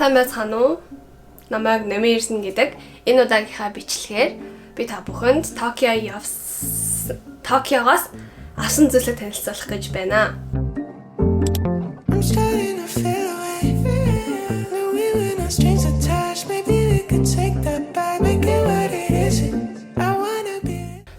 Сайн байцгаана уу? Намайг Нэмэ ирсэн гэдэг энэ удаагийнхаа бичлэгээр би та бүхэнд Токиогоос авсан зүйлийг танилцуулах гэж байна.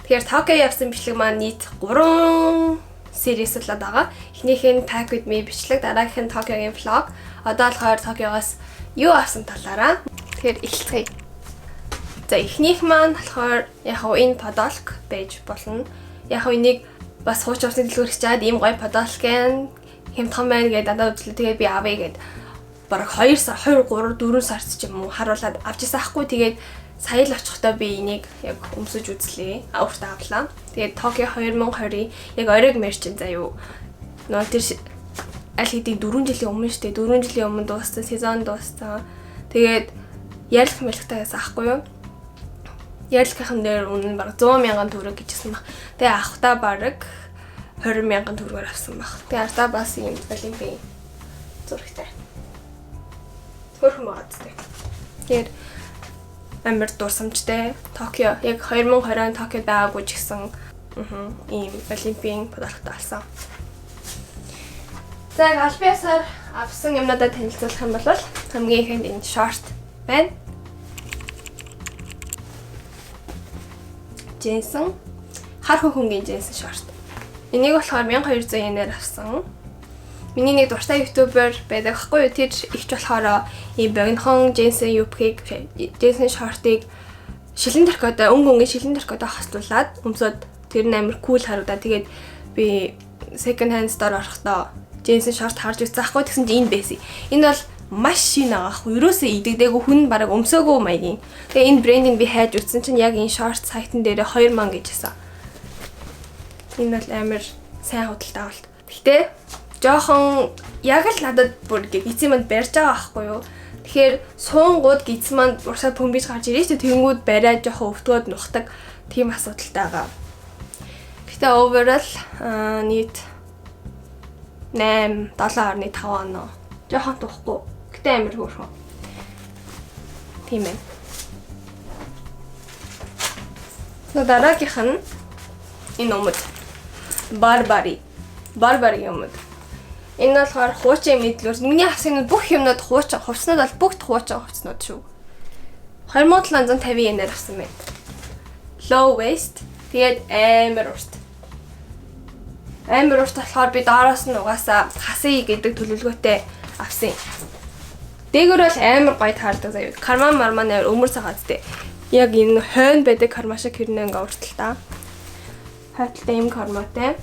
Тэгэхээр Токио явсан бичлэг маань нийт 3 series болоод байгаа. Эхнийх нь Pack with me бичлэг, дараагийнх нь Токиогийн vlog. Одоо болохоор Токиогоос юу авсан талаараа тэгэхээр эхэлцгээе. За эхнийх маань болохоор яг энэ подолк байж болно. Яг энийг бас хууч авсан дэлгүүр чаад ийм гоё подолкэн хямдхан байна гэдээ дандаа үзлээ. Тэгээд би авъя гэд бараг 2 сар, 2, 3, 4 сард ч юм уу харуулад авч ирсэн ахгүй. Тэгээд сая л очихдоо би энийг яг өмсөж үзлээ. Өөртөө авлаа. Тэгээд Токио 2020 яг оройг мерчин заяа юу. Нөө тэр аль хэдийн 4 жилийн өмнө шүү дээ. 4 жилийн өмнө дууссан, сезон дууссан. Тэгээд ярилх мэлхтайгаас ахгүй юу? Ярилхын дээр үнэн баг 100,000 төгрөг гэжсэн баг. Тэгээ авахтаа баг 20,000 төгрөгөөр авсан баг. Тэгээ ардаа бас юм олимпийн зурагтай. Хөрхөн байгаа зү. Тэгээд амар дурсамжтай Токио яг 2020 Токиод байгаагүй ч гэсэн ийм олимпийн подолктой алсан. За албаасаар авсан юмнуудаа танилцуулах юм бол хамгийн ихэнд энэ шорт байна. Джинсэн хар хөнгийн джинсэн шорт. Энийг болохоор 1200 yen-аар авсан. Миний нэг дуртай ютубер байдаг хгүй юу? Тэр ихч болохоор ийм богинохон джинсэн юбкийг джинсэн шортыг шилэн торкодоо өнгө шилэн торкодоо хослуулад өмсөд тэр нь амар кул харагдаа. Тэгээд би second hand store орохдоо джинсэн шорт харж үзсэн ахгүй тэгсэн чинь энэ байсан. Энэ бол маш шинэ аахгүй. Ерөөсөө идэгдээгүй хүн бараг өмсөөгүй маягийн. Тэгээ энэ брендийг би хайж үзсэн чинь яг энэ шорт сайтн дээр 2000 гэжсэн. Энэ бол амар сайн худалдаа авалт. Гэхдээ жоохон яг л надад бүр гизэн манд барьж байгаа байхгүй юу. Тэгэхээр суунгууд гизэн манд урсаа бөмбөж гарч ирээ ч тэнгүүд бариад жоохон өвтгөөд нухдаг тийм асуудалтай байгаа. Гэхдээ overall нийт 8-7.5 оноо. Жохон тухгүй. Гэтэ амар хөөрхөн. Тийм ээ. Дараагийнх нь энэ өмд. Барбари өмд. Энэ болохоор хуучин мэдлүүр. Миний авсан бүх юмнууд хуучин. Хувцснууд бол бүгд хуучин хувцснууд шүү. 2750 yen-аар авсан байна. Low waist. Тэгээд амар урт. Амар урт болохоор би доороос нь угаасаа хасъя гэдэг төлөвлөгөөтэй авсан. Дээгүүр бол амар гоё таардаг заяа. Карман марманаар өмөр цагаадтэй. Яг энэ хойно байдаг карма шиг хэрнээ ингээ урталтай. Хайталтай юм карматай.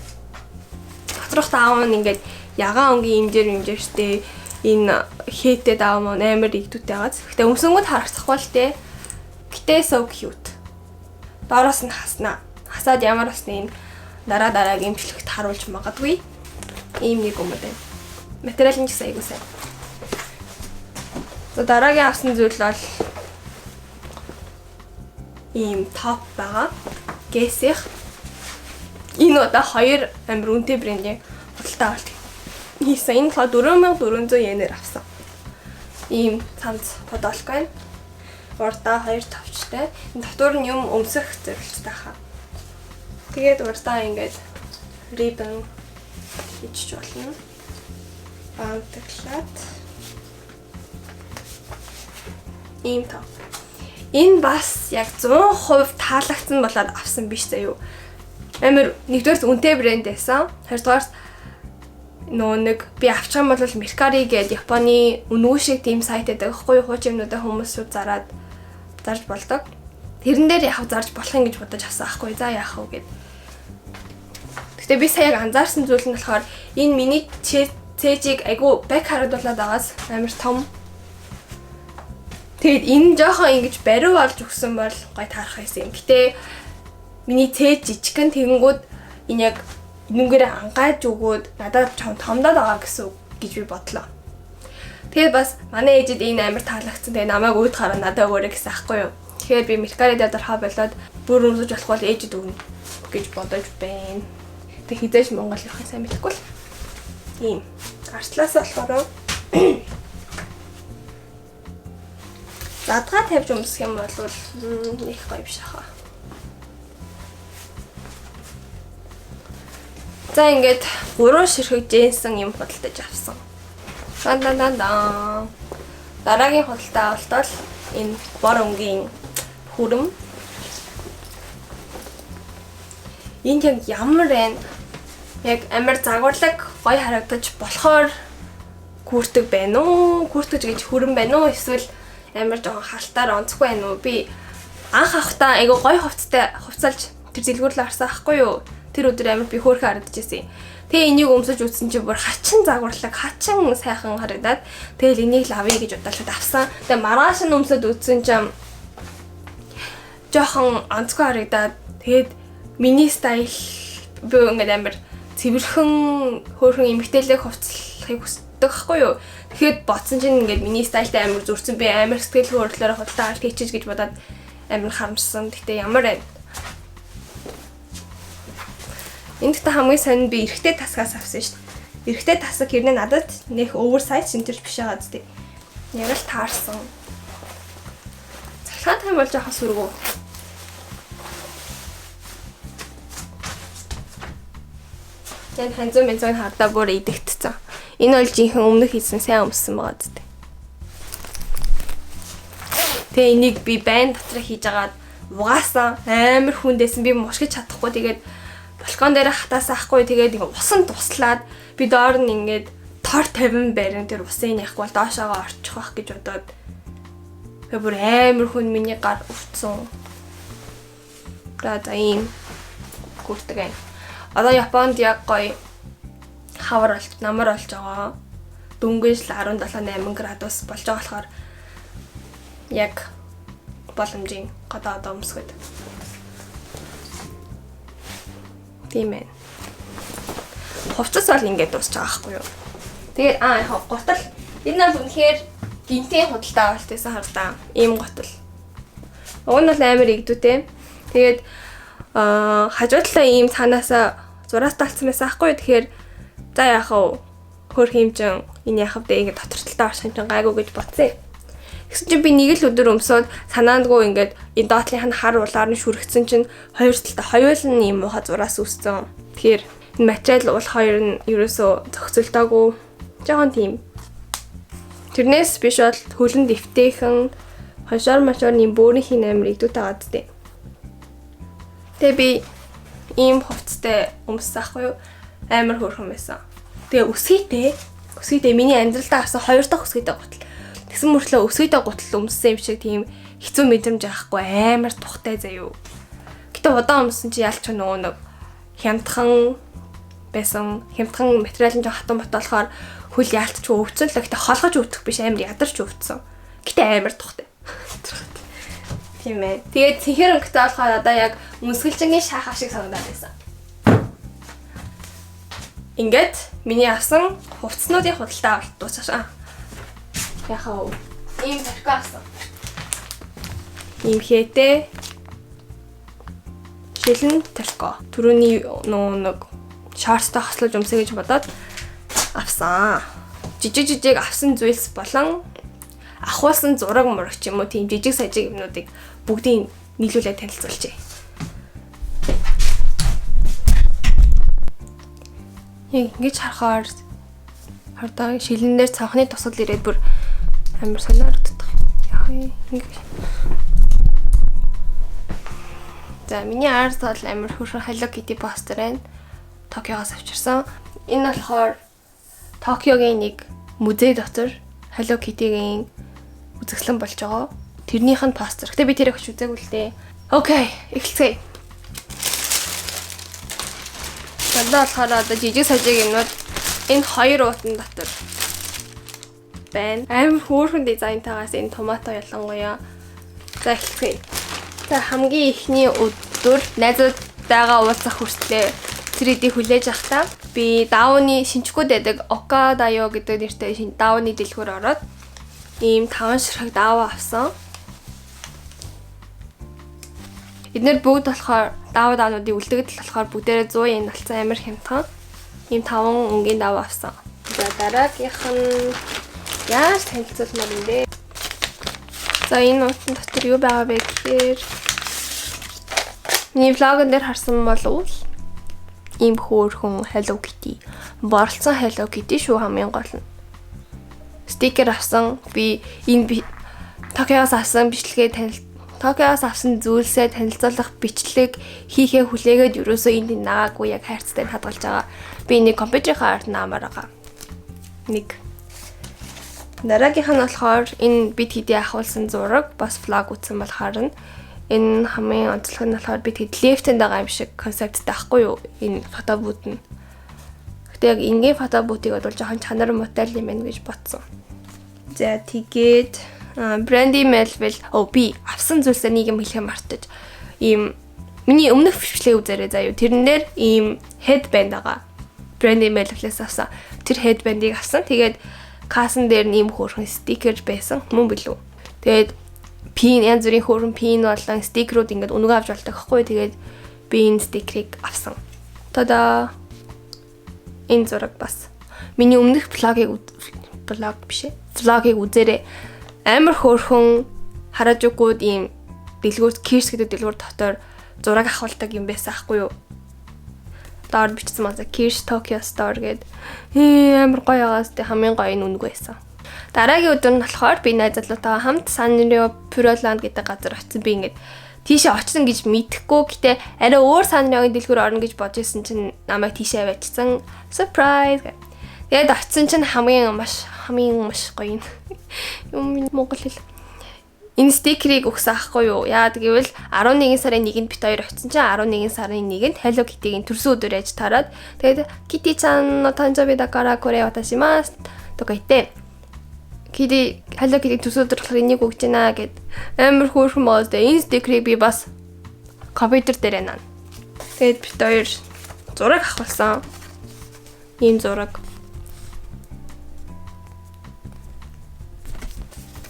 Доторх таав нь ингээд ягаан өнгийн имжээртэй энэ хээтэй таав нь амар игдүүтэй байгаа. Гэхдээ өмсөнгөд харагдахгүй л те. Гэтэ so cute. Доороос нь хаснаа. Хасаад ямар басны энэ дараагийн имжлэгт харуулж магадгүй. Ийм нэг юм байна. Материал нь ч гэсэн айгуу сайн. За дараагийн авсан зүйл бол ийм топ байгаа. Гэсих. Энэ удаа 2 амар үнэтэй брендийн худалдаа авалт хийсэн. Энэ болохоор 4400 yen-ээр авсан. Ийм цамц подолк байна. Урдаа 2 товчтой. Энэ дотор нь юм өмсөх зорилттой хаа. Тэгээд урдаа ингээд ribbon хийчих болно. Баантаглаад ийм топ. Энэ бас яг 100% таалагдсан болоод авсан биш заяа юу. Амар нэгдүгээр үнэтэй брэнд байсан. Хоёрдугаар нөө нэг би авчих юм бол Mercari гэдэг Японы үнгүй шиг тийм сайт байдаг. Хуучин юмнуудаа хүмүүс шууд зарж болдог. Тэрэн дээр яг зарж болох юм гэж бодож авсан ахгүй. За яах вэ гэд. Гэтэ би сая яг анзаарсан зүйл нь болохоор энэ миний цэжийг айгу бэк харуулуулаад байгаас амар том. Тэгэд энэ жоохон ингэж бариу болж өгсөн бол гой таарах байсан юм. Гэтэ миний цэж жижигхэн тэгэнгүүт энэ яг нүнгээр ангааж өгөөд надад томдоод байгаа гэсэн үг гэж би бодлоо. Тэгээд бас манай ээжид энэ амар таалагдсан. Тэгээ намайг үүд хараа надад өгөөрэй гэсэн ахгүй юу. Тэгэхээр би Mercari дээр дорхоо болоод бүр өмсөж болох бол ээжид өгнө гэж бодож байна. Тэг хизээш Монгол явахын сайн мэдэхгүй л. Ийм арслаас болохоор ладгаа тавьж өмсөх юм бол их гоё биш хаа. За ингээд 3 ширхэг джинсэн юм худалдаж авсан. Дан. Дараагийн худалдаа авалтал энэ бор өнгийн хүрэм. Энд яг ямар вэ? Яг амар загварлаг гоё харагдаж болохоор гүртэг байна уу? Гүртэж гэж хүрэм байна уу? Эсвэл амар жоохон халтаар онцгүй байна уу? Би анх авахтаа айгу гоё хувцалж тэр зэлгүүрлээ харсан ахгүй юу? Тэр өдөр амар би хөөрхөн харагдчихсэн. Тэгээ энийг өмсөж үзсэн чинь бүр хачин загварлаг, хачин сайхан харагдаад тэгэл энийг л авъя гэж удаалаад авсан. Тэгээ маргааш нь өмсөд үзсэн чинь жоохон онцгой харагдаад тэгээд миний стайл би ингээд амар цэвэрхэн хөөрхөн эмгтээлэг хувцлахыг хүсдэг байхгүй юу. Тэгэхэд бодсон чинь ингээд миний стайлтай амар зүрцэн би амар сэтгэл хөдлөлөөр худалдаа авалт хийчих гэж бодоод амар харамссан. Гэтэ ямар байна. Энд та хамгийн сонир би эрэгтэй тасгаас авсан шүү дээ. Эрэгтэй тасаг хэрнээ надад нэх оверсайз шинтэрч биш байгаа зү. Яг л таарсан. Цалхаа тайм болж яхаа сүргүү. Яг ханзуу мэнзэн хардаа бүр идэгтцэн. Энэ бол жинхэнэ өмнөх хийсэн сайн өмссөн байгаа зү. Тэгээ энийг би байн дотроо хийж агаад угаасан амар хүндээсэн би мушгиж чадахгүй тэгээд балкон дээр хатаасаахгүй тэгээд ингээ усан туслаад би доор нь ингээд тор 50 барин тэр усын яахгүй бол доошоогоо орчих байх гэж бодоод тэгээ бүр амар хүн миний гар өвцсөн. За ийм гүртэг байна. Одоо Японд яг гоё хавар болж намар болж байгаа. Дөнгөж л 17-8 градус болж байгаа болохоор яг боломжийн одоо өмсгöd. Тийм ээ. Хувцас бол ингээд дуусч байгаа байхгүй юу. Тэгээд яг готл энэ бол үнэхээр гинтийн худалдаа авалт гэсэн хардаа ийм готл. Уг нь бол амар игдүүтэй. Тэгээд хажуудлаа ийм цаанаасаа зураас талцсан байсан байхгүй юу. Тэгэхээр за яах вэ? Хөр хэмжин энэ яах вэ? Ингээд доторчлоо орсон чинь гайгүй гэж бодсон. Гэсэн чинь би нэг л өдөр өмсөөд санаандгүй ингээд энэ доотлынх нь хар улаар нь шүргцэн чинь хоёр талтай хоёулын юм уу зураас үссэн. Тэгэхээр энэ материал уул хоёр нь ерөөсөө зохицолтоогүй жоохон тийм. Тэрнээс биш бол хөлн дэвтэйхэн хоншоор машорны бөөрийн амир игдүүтэй байгаа зү. Тэгээ би ийм хувцастай өмссөн ахгүй юу? Амар хөөрхөн байсан. Тэгээ өсгийтэй миний амьдралдаа авсан хоёр дахь өсгийтэй готл. Тэгсэн мөртлөө өсгийтэй готл өмссөн юм шиг тийм хэцүү мэдрэмж авахгүй амар тухтай заяа. Гэтэ удаан өмссөн чи ялч нөгөө нэг хямдхан байсан. Хямдхан материал нь хатан ботолохоор хөл яалтч өвцөн л гэтэ холгож өвдөх биш амар ядарч өвдсөн. Гэтэ амар тухтай. Тийм ээ. Тэгээд цэнхэр өнгөтэй болохоор одоо яг өмсгөлжингийн шахах шиг санагдаад байсан. Ингээд миний авсан хувцснуудын худалдаа авалт дууссан. Яхаа ийм таркаасан. Ийм хээтэй шилэн тарка. Түрүүний нэг шорттой хослож өмсөе гэж бодоод авсан. Жижиг авсан зүйлс болон ахуулсан зураг мураг ч юм уу тийм жижиг сажиг юмнуудыг бүгдийг нийлүүлээд танилцуулъя. Ингэж харахаар хардаа шилэнээр цанхны тусал ирээд бүр амар сонирхолтой. Яах вэ? За миний арт бол амар хөөрхөн Hello Kitty постер байна. Токиогоос авчирсан. Энэ болохоор Токиогийн нэг музей дотор Hello Kitty-гийн үзэсгэлэн болж байгаа. Тэрнийх нь постер. Гэтэ би тэрийг ч үзээгүй л дээ. Окей, эхэлцгээе. Дандаа болохоор одоо жижиг сажиг юмнууд энэ хоёр уутан дотор байна. Амар хөөрхөн дизайнтайгаас энэ томато ялангуяа. За эхэлцгээе. За хамгийн ихний өдөр найзуудтайгаа уулзах хүртлээр 3D хүлээж авахтаа би Downy шинжгүй дэдэг Okadayo гэдэг нэртэй Downy дэлгүүр ороод ийм 5 ширхэг даваа авсан. Эдгээр бүгд болохоор даваануудын үлдэгдэл болохоор бүгдээрээ 100 yen болсон амар хямдхан. Ийм 5 өнгийн даваа авсан. За дараагийнх нь яаж танилцуулмаар юм бэ? За энэ нотын дотор юу байгаа вэ гэхээр миний влогон дээр харсан болов ийм хөөрхөн Hello Kitty. Борлцсон Hello Kitty шүү хамгийн гол нь. Стикер авсан. Би энэ Токиогоос авсан бичлэгээ Токиогоос авсан зүйлсээ танилцуулах бичлэг хийхээ хүлээгээд ерөөсөө энд наагаагүй яг хайрцтай хадгалж байгаа. Би нэг компьютерийн ард наамаар байгаа. Нэг дараагийнх нь болохоор энэ бид хэдий ахуулсан зураг бас влог үзсэн болохоор энэ хамгийн онцлог нь болохоор бид хэд лефтэнд байгаа юм шиг концепттэй байхгүй юу? Энэ фотобут нь. Гэтэ яг энгийн фотобутыг бол жоохон чанар муутай юм байна гэж бодсон. За тэгээд Brandy Melville би авсан зүйлсээ нэг юм хэлэх мартаж. Ийм миний өмнөх бичлэг үзээрэй заяа. Тэрэн дээр ийм headband байгаа. Brandy Melville-с авсан. Тэр headband-ыг авсан. Тэгээд касан дээр нэм хөөрхөн стикер байсан мөн билүү. Тэгээд пин янз бүрийн хөөрхөн пин болон стикерүүд ингээд өнгөө авч болдог байхгүй. Тэгээд би энэ стикерийг авсан. Тада энэ зураг бас миний өмнөх влогийг үзээрэй. Амар хөөрхөн хараажгууд ийм дэлгүүр Kirs гэдэг дэлгүүр дотор зураг авахулдаг юм байсан ахгүй юу? Доор бичсэн маа Kirs Tokyo Store гэдэг амар гоё байгаас тэ хамгийн гоё нь үнэг байсан. Дараагийн өдөр нь болохоор би найз залуутайгаа хамт Sanrio Puroland гэдэг газар очсон. Би ингээд тийшээ очсон гэж мэдэхгүй гэтээ арай өөр Sanrio-гийн дэлгүүр орно гэж бодож исэн чинь намайг тийшээ аваачсан. Surprise. Тэгээд очсон чинь хамгийн маш гоё юм Монгол хэл. Энэ стикерийг өгсөн ахгүй юу? Яагаад гэвэл 11 сарын 1-нд бит хоёр очсон чинь 11 сарын 1-нд Hello Kitty-гийн төрсөн өдөр яж тараад тэгээд Kitty-chan no танжоби дакара коре ваташимас то гайтэй. Kitty Hello Kitty төрсөн өдөр болохоор энийг өгч байна гэд амар хөөрхөн болоод энэ стикерийг би бас компьютер дээр наа. Тэгээд бит хоёр зураг авахулсан. Ийм зураг.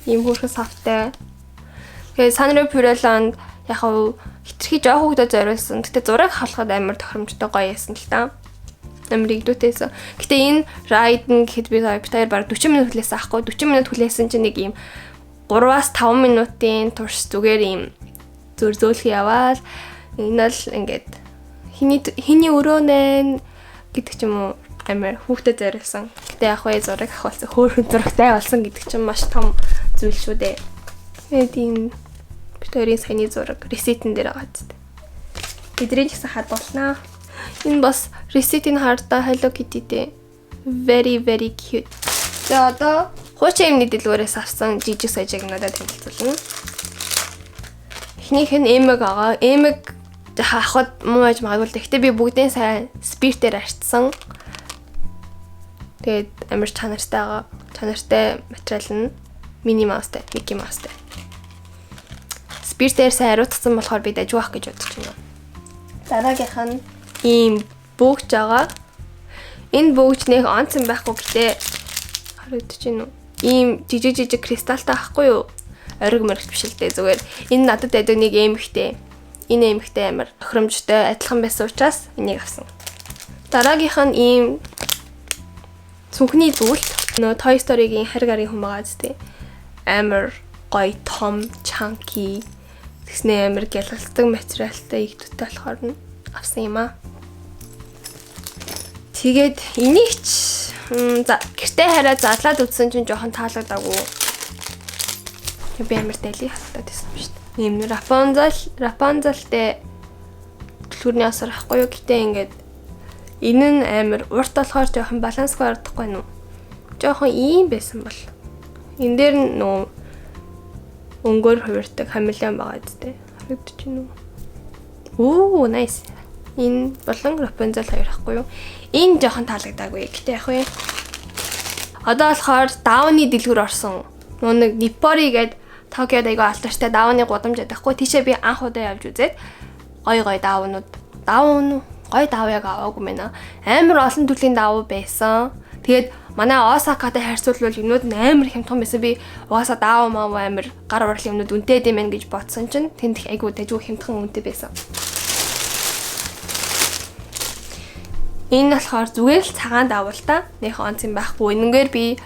Ийм хөөрхөн савтай. Тэгээд Sanrio Puroland яг хитрхи жоох хөвгдөд зориулсан. Гэтэ зураг авахад амар тохиромжтой гоё яасан л та. Амар игдүүтэйсэн. Гэтэ энэ ride нь гэхэд би хоёр баг 40 минут хүлээсэн аахгүй. 40 минут хүлээсэн чинь нэг ийм 3-5 минутын турш зүгээр ийм зөөлхий яваал. Энэ л ингээд хиний өрөөнэ гэдэг ч юм уу амар хүүхдэд зориулсан. Гэтэ яг хөө зураг авахсан хөөрхөн зурагтай болсон гэдэг чинь маш том зүйл шүү дээ. Тэгээд ийм битэрийн саяны зураг реситэн дээр байгаа зү. Бидний ч гэсэн хадгалнаа. Энэ бас реситийн хартаа Hello Kitty дээ. Very cute. За одоо хуучин эмний дэлгүүрээс авсан жижиг сажиг надад танилцуулна. Эхнийх нь эмэг байгаа. Эмэг хахад муу аж магадгүй. Гэхдээ би бүгдийн сайн спиртээр арчсан. Тэгээд амар чанартай материал нь Minnie Mouse-тай, Mickey Mouse-тай. Спиртээр сайн хариуцсан болохоор би дажгүй ах гэж бодож байна. Дараагийнх нь ийм бөөгч байгаа. Энэ бөөгч нэг онцон байхгүй гэтээ харагдаж байна уу? Ийм жижиг кристалтай ахгүй юу? Ориг мөрөгч биш л дээ зүгээр. Энэ надад байдаг нэг эмхтэй. Энэ эмхтэй амар тохиромжтой адилхан байсан учраас энийг авсан. Дараагийнх нь ийм цүнхний зүйлт. Нөө Toy Story-гийн харь гарын хүн байгаа зү. Амар гоё том chunky тэгснэ амар гялгалцдаг материалтай игдүүтэй болохоор нь авсан юм аа. Тэгээд энийг ч гэртээ хараа задлаад үзсэн чинь жоохон таалагдаагүй. Би амар дайли хатаад байсан юм шүү дээ. Ийм Rapunzel-тэй төлхөрний асар ахгүй юу гэтээ ингээд энэ нь амар урт болохоор жоохон балансгүй ордохгүй нүү. Жоохон ийм байсан бол энэ дээр нөө өнгөөр хувирдаг хамелеон байгаа зү. Харагдаж байна уу? Nice. Энэ болон Rapunzel хоёр ахгүй юу? Энэ жоохон таалагдаагүй. Гэтэ яг уу. Одоо болохоор Downy дэлгүүр орсон. Нэг Nippori гээд Токиод айгаа алтартай Downy гудамж байхгүй. Тийшээ би анх удаа явж үзээд гоё Downy гоё Downy-г аваагүй мэнэ. Амар олон төрлийн Downy байсан. Тэгээд манай Осакатай харьцуулбал юмнууд амар хямдхан байсан. Би угаасаа Downy амар гар урлын юмнууд үнэтэй юм байна гэж бодсон чинь тэнд айгүй дажгүй хямдхан үнэтэй байсан. Энэ болохоор зүгээр л цагаан Downy л та. Нэх онц юм байхгүй. Энэгээр би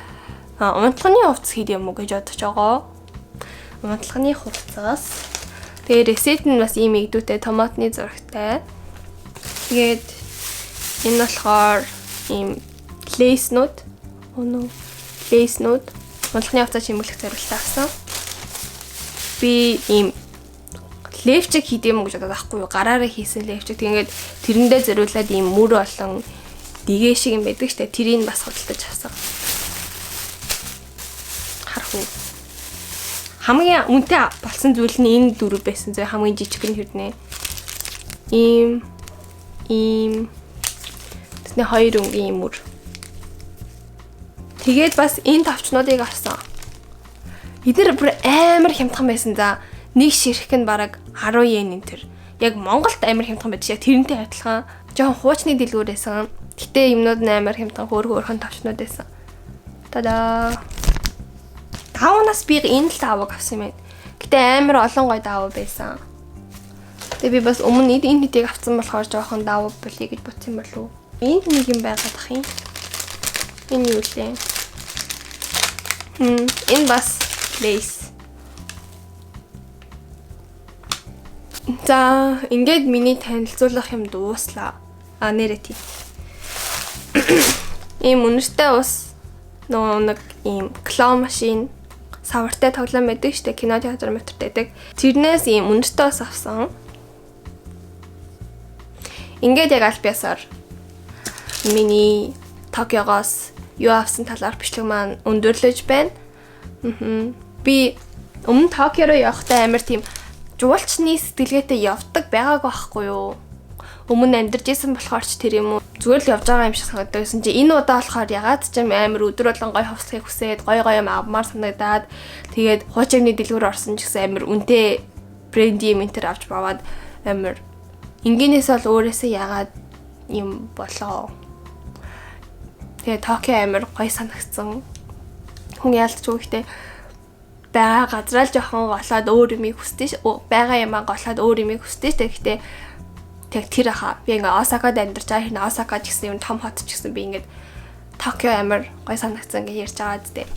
унтлагын хувцас хийх юм уу гэж бодож байгаа. унтлагын хугацаас. Тэгээ ресет нь бас ийм игдүүтэй томатны зурагтай. Тэгээд энэ болохоор ийм лейснүүд. Лейснүүд. Унтлагын хугацаа чимэглэх зорилттой авсан. Би ийм левчик хийдэм үү гэж бодоод байхгүй юу? Гараараа хийсэн левчик. Тэгээд тэрэндээ зориулаад ийм мөр болон дэгээ шиг юм байдаг штэ. Тэрийг бас худалдаж авсан. Харах уу. Хамгийн үнэтэй болсон зүйл нь энэ дөрөв байсан зөө хамгийн жижиг нь хэрнээ. Ийм тэсний хоёр өнгийн мөр. Тэгээд бас энэ тавчнуудыг авсан. Эдгээр бүр амар хямдхан байсан за. Нэг ширхэг нь бараг 10 yen энэ төр. Яг Монголд амар хямдхан байдаг. Яг тэрнтэй адилхан. Жохон хуучны дэлгүүр байсан. Гэтэ юмнууд нь амар хямдхан хөөрхөн тавчнууд байсан. Тадаа. Даавнаас би энэ л даавыг авсан юм байна. Гэтэ амар олон гой даав байсан. Тэгээ би бас өмнө энэ хэдийг авсан болохоор жоохон даав болъё гэж бодсон болов уу. Энд нэг юм байгаад ах юм. Энэ юу лээ? Энэ бас lace. За, ингээд миний танилцуулах юм дууслаа. Нэрээ тий. Ийм үнэртэй ус нэг ийм клоу машин савартай тоглоом байдаг штэ кино театр метрт байдаг. Тэрнээс ийм үнэртэй ус авсан. Ингээд яг аль биесаар миний Токиогоос юу авсан талаар бичлэг маань өндөрлөж байна. Би өмнө Токио руу явахдаа амар тийм жуулчны сэтгэлгээтэй явдаг байгааг байхгүй юу? Өмнө амьдарч исэн болохоор ч тэр юм уу зүгээр л явж байгаа юм шиг санагддаг байсан чи энэ удаа болохоор ягаад ч юм амар өдөр болгон гой ховсхийг хүсээд гой юм авмаар санагдаад тэгээд хуучны дэлгүүр орсон ч гэсэн амар үнэтэй бренди ментер авч баваад амар ингинээс бол өөрөөсөө ягаад юм болоо. Тэгээд Токио амар гой санагдсан. Хүн яалтч үгтэй байгаа газраа л жоохон голоод өөр юмыг хүсдэж байгаа юмаа голоод өөр юмыг хүсдэж тэгэхдээ тэг тэр хаа би ингээ Осакад амьдарч байгаа хэрнээ Осака ч гэсэн юм том хот ч гэсэн би ингээд Токио амар гой санагдсан гэж ярьж байгаа зү.